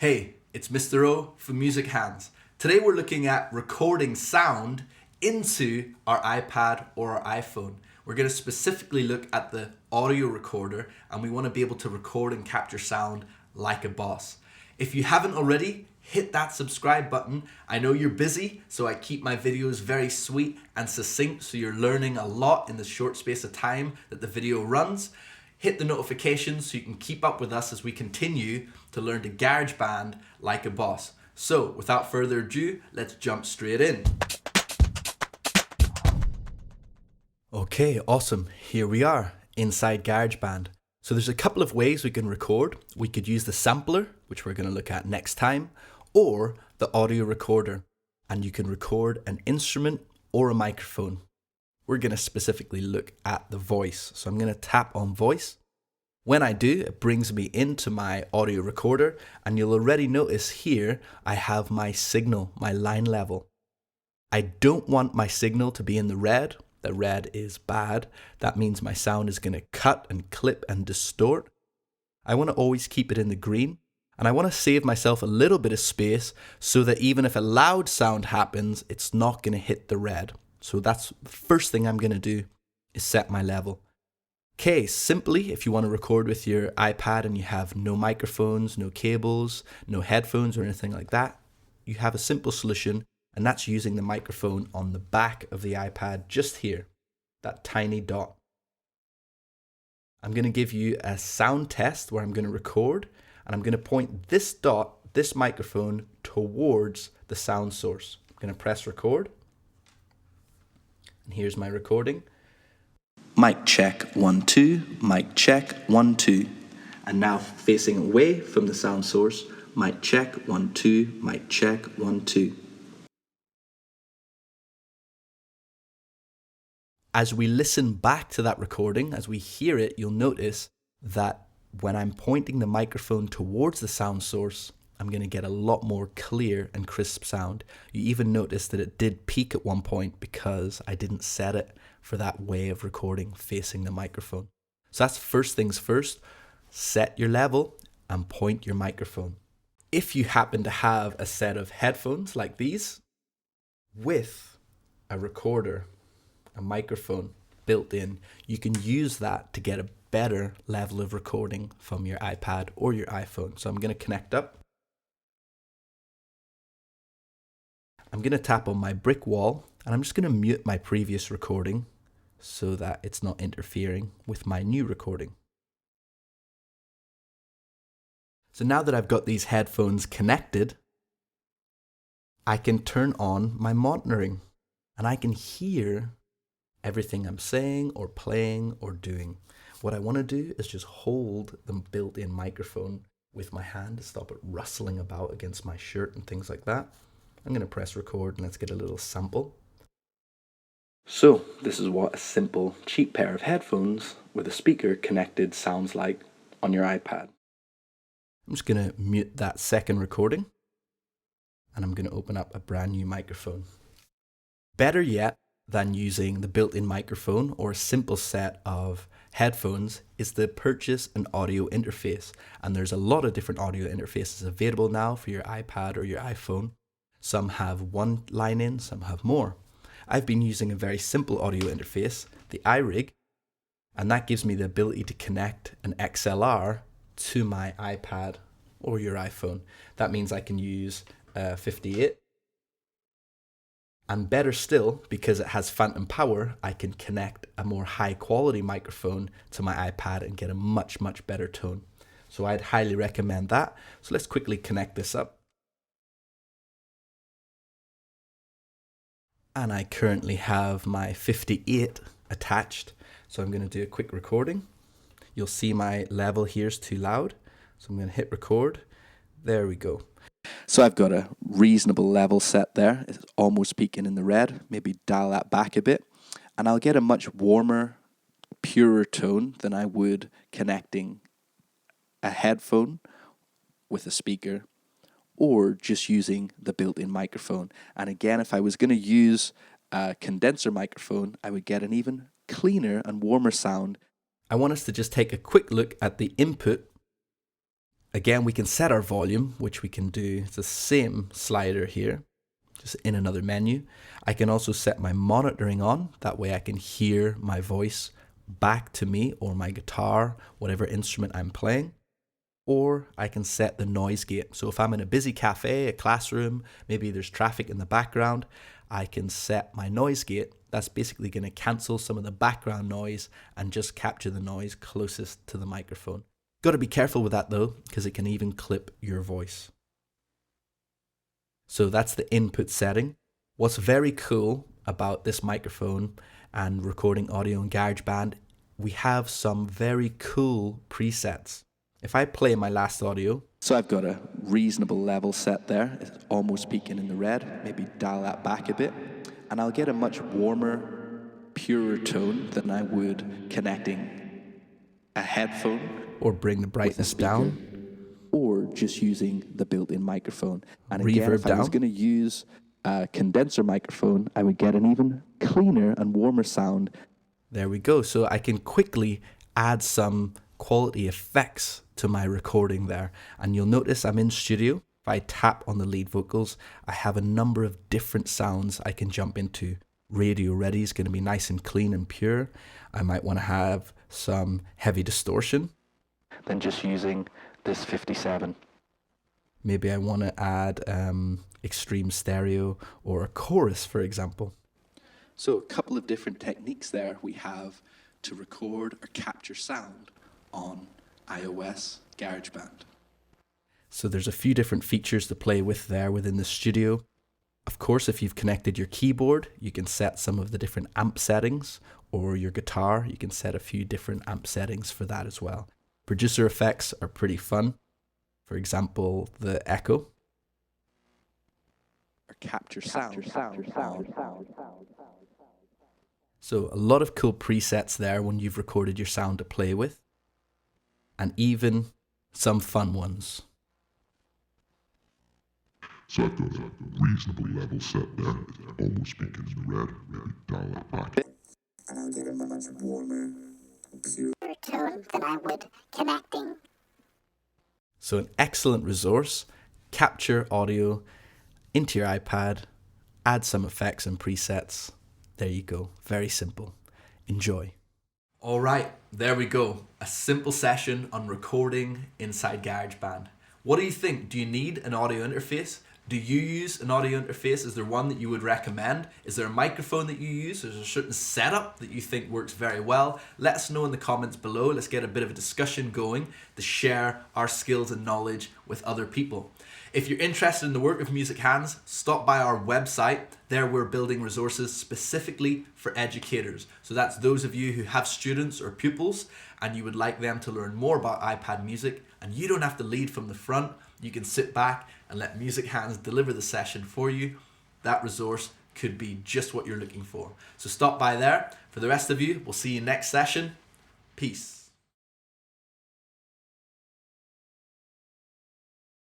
Hey, it's Mr. O from Music Hands. Today we're looking at recording sound into our iPad or our iPhone. We're going to specifically look at the audio recorder, and we want to be able to record and capture sound like a boss. If you haven't already, hit that subscribe button. I know you're busy, so I keep my videos very sweet and succinct so you're learning a lot in the short space of time that the video runs. Hit the notifications so you can keep up with us as we continue to learn to GarageBand like a boss. So, without further ado, let's jump straight in. Okay, awesome. Here we are inside GarageBand. So there's a couple of ways we can record. We could use the sampler, which we're going to look at next time, or the audio recorder. And you can record an instrument or a microphone. We're going to specifically look at the voice. So I'm going to tap on voice. When I do, it brings me into my audio recorder, and you'll already notice here I have my signal, my line level. I don't want my signal to be in the red. The red is bad. That means my sound is going to cut and clip and distort. I want to always keep it in the green, and I want to save myself a little bit of space so that even if a loud sound happens, it's not going to hit the red. So that's the first thing I'm going to do is set my level. Okay, simply, if you want to record with your iPad and you have no microphones, no cables, no headphones or anything like that, you have a simple solution, and that's using the microphone on the back of the iPad just here, that tiny dot. I'm going to give you a sound test where I'm going to record, and I'm going to point this dot, this microphone, towards the sound source. I'm going to press record. And here's my recording. Mic check 1 2, mic check 1 2. And now facing away from the sound source, mic check 1 2, mic check 1 2. As we listen back to that recording, as we hear it, you'll notice that when I'm pointing the microphone towards the sound source, I'm going to get a lot more clear and crisp sound. You even notice that it did peak at one point because I didn't set it for that way of recording facing the microphone. So that's first things first. Set your level and point your microphone. If you happen to have a set of headphones like these with a recorder, a microphone built in, you can use that to get a better level of recording from your iPad or your iPhone. So I'm going to connect up. I'm going to tap on my brick wall, and I'm just going to mute my previous recording so that it's not interfering with my new recording. So now that I've got these headphones connected, I can turn on my monitoring, and I can hear everything I'm saying or playing or doing. What I want to do is just hold the built-in microphone with my hand to stop it rustling about against my shirt and things like that. I'm going to press record and let's get a little sample. So this is what a simple, cheap pair of headphones with a speaker connected sounds like on your iPad. I'm just going to mute that second recording, and I'm going to open up a brand new microphone. Better yet than using the built-in microphone or a simple set of headphones is to purchase an audio interface. And there's a lot of different audio interfaces available now for your iPad or your iPhone. Some have one line in, some have more. I've been using a very simple audio interface, the iRig, and that gives me the ability to connect an XLR to my iPad or your iPhone. That means I can use 58. And better still, because it has phantom power, I can connect a more high quality microphone to my iPad and get a much, much better tone. So I'd highly recommend that. So let's quickly connect this up. And I currently have my 58 attached. So I'm going to do a quick recording. You'll see my level here is too loud. So I'm going to hit record. There we go. So I've got a reasonable level set there. It's almost peaking in the red. Maybe dial that back a bit. And I'll get a much warmer, purer tone than I would connecting a headphone with a speaker or just using the built-in microphone. And again, if I was going to use a condenser microphone, I would get an even cleaner and warmer sound. I want us to just take a quick look at the input Again, we can set our volume, which we can do. It's the same slider here, just in another menu. I can also set my monitoring on. That way I can hear my voice back to me or my guitar, whatever instrument I'm playing. Or I can set the noise gate. So if I'm in a busy cafe, a classroom, maybe there's traffic in the background, I can set my noise gate. That's basically going to cancel some of the background noise and just capture the noise closest to the microphone. Got to be careful with that though, because it can even clip your voice. So that's the input setting. What's very cool about this microphone and recording audio in GarageBand, we have some very cool presets. If I play my last audio, so I've got a reasonable level set there, it's almost peaking in the red, maybe dial that back a bit, and I'll get a much warmer, purer tone than I would connecting a headphone or bring the brightness down, or just using the built-in microphone. And reverb again, if I was down. going to use a condenser microphone, I would get an even cleaner and warmer sound. There we go. So I can quickly add some quality effects to my recording there. And you'll notice I'm in studio. If I tap on the lead vocals, I have a number of different sounds I can jump into. Radio ready is going to be nice and clean and pure. I might want to have some heavy distortion. Than just using this 57. Maybe I want to add extreme stereo or a chorus, for example. So a couple of different techniques there we have to record or capture sound on iOS GarageBand. So there's a few different features to play with there within the studio. Of course, if you've connected your keyboard, you can set some of the different amp settings, or your guitar, you can set a few different amp settings for that as well. Producer effects are pretty fun. For example, the echo. Or capture sound. So a lot of cool presets there when you've recorded your sound to play with. And even some fun ones. So I've got a reasonable level set there. It's almost peaking in the red. Maybe dial it back. And I'll get a much warmer, purer tone than I would connecting. So an excellent resource. Capture audio into your iPad, add some effects and presets. There you go. Very simple. Enjoy. All right, there we go. A simple session on recording inside GarageBand. What do you think? Do you need an audio interface? Do you use an audio interface? Is there one that you would recommend? Is there a microphone that you use? Is there a certain setup that you think works very well? Let us know in the comments below. Let's get a bit of a discussion going to share our skills and knowledge with other people. If you're interested in the work of Music Hands, stop by our website. There we're building resources specifically for educators. So that's those of you who have students or pupils and you would like them to learn more about iPad music, and you don't have to lead from the front. You can sit back and let Music Hands deliver the session for you. That resource could be just what you're looking for. So stop by there. For the rest of you, we'll see you next session. Peace.